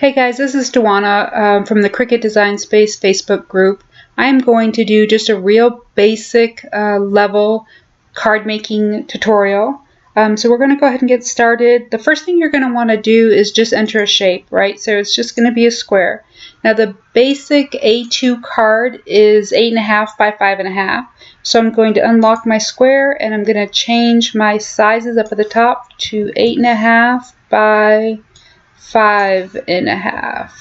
Hey guys, this is Dewana from the Cricut Design Space Facebook group. I'm going to do just a real basic level card making tutorial. So we're going to go ahead and get started. The first thing you're going to want to do is just enter a shape, right? So it's just going to be a square. Now the basic A2 card is 8.5 by 5.5. So I'm going to unlock my square and I'm going to change my sizes up at the top to 8.5 by 5.5,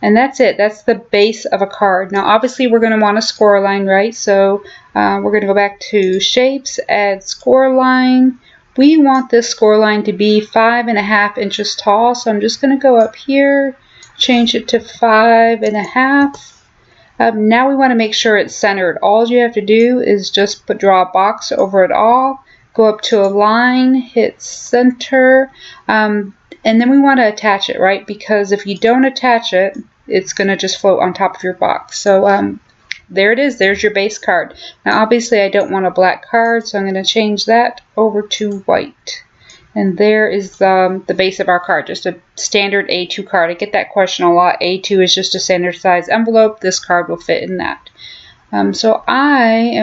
and that's it. That's the base of a card. Now obviously we're going to want a score line, right? So we're going to go back to shapes, add score line. We want this score line to be 5.5 inches tall, so I'm just going to go up here, change it to 5.5. Now we want to make sure it's centered. All you have to do is just draw a box over it all, go up to a line, hit center, and then we want to attach it, right? Because if you don't attach it, it's going to just float on top of your box. So there it is. There's your base card. Now obviously I don't want a black card, so I'm going to change that over to white. And there is the base of our card, just a standard A2 card. I get that question a lot. A2 is just a standard size envelope. This card will fit in that. So I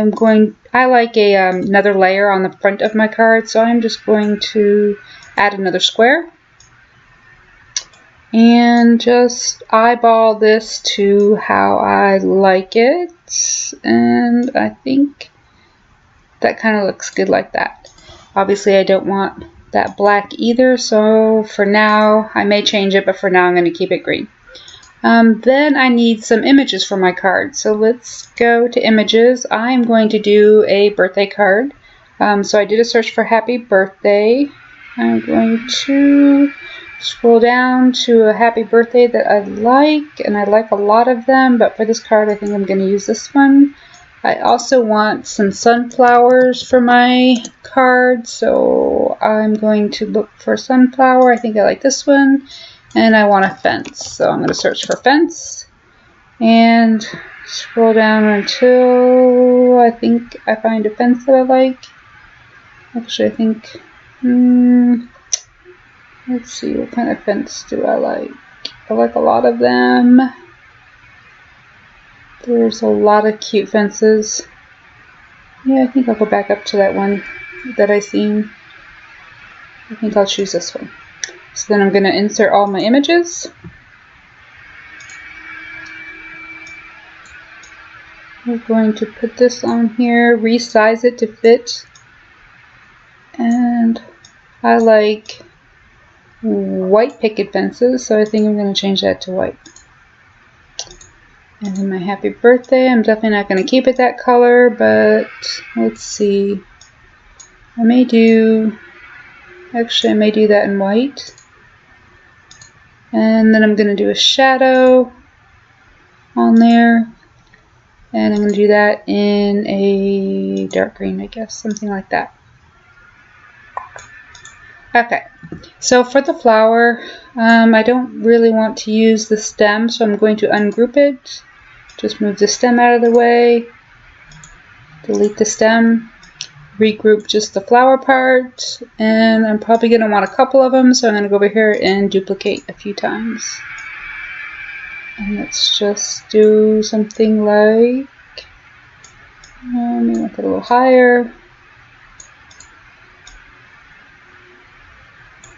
like another layer on the front of my card, so I'm just going to add another square and just eyeball this to how I like it, and I think that kind of looks good like that. Obviously I don't want that black either, so for now I may change it, but for now I'm going to keep it green. Then I need some images for my card, so let's go to images. I'm going to do a birthday card. So I did a search for happy birthday. I'm going to scroll down to a happy birthday that I like, and I like a lot of them, but for this card I think I'm going to use this one. I also want some sunflowers for my card, so I'm going to look for sunflower. I think I like this one. And I want a fence, so I'm going to search for fence and scroll down until I think I find a fence that I like. Actually, I think, let's see, what kind of fence do I like? I like a lot of them. There's a lot of cute fences. Yeah, I think I'll go back up to that one that I seen. I think I'll choose this one. So then I'm going to insert all my images. We're going to put this on here, resize it to fit. And I like white picket fences, so I think I'm going to change that to white. And then my happy birthday, I'm definitely not going to keep it that color, but let's see. I may do that in white. And then I'm going to do a shadow on there. And I'm going to do that in a dark green, I guess, something like that. Okay, so for the flower, I don't really want to use the stem, so I'm going to ungroup it. Just move the stem out of the way. Delete the stem. Regroup just the flower part, and I'm probably going to want a couple of them, so I'm going to go over here and duplicate a few times. And let's just do something like, maybe make it a little higher,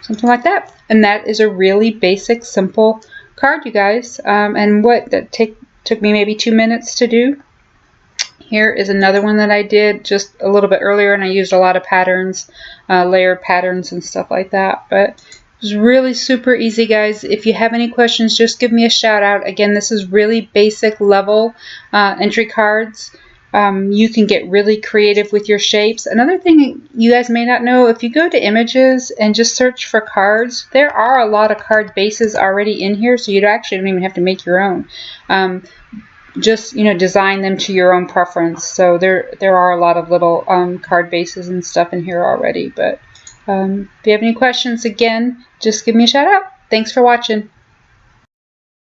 something like that. And that is a really basic, simple card, you guys. And what that took me maybe 2 minutes to do. Here is another one that I did just a little bit earlier, and I used a lot of patterns, layered patterns and stuff like that. But it was really super easy, guys. If you have any questions, just give me a shout out. Again, this is really basic level entry cards. You can get really creative with your shapes. Another thing you guys may not know, if you go to images and just search for cards, there are a lot of card bases already in here, so you actually don't even have to make your own. Just, you know, design them to your own preference. So there are a lot of little card bases and stuff in here already. But if you have any questions, again, just give me a shout out. Thanks for watching.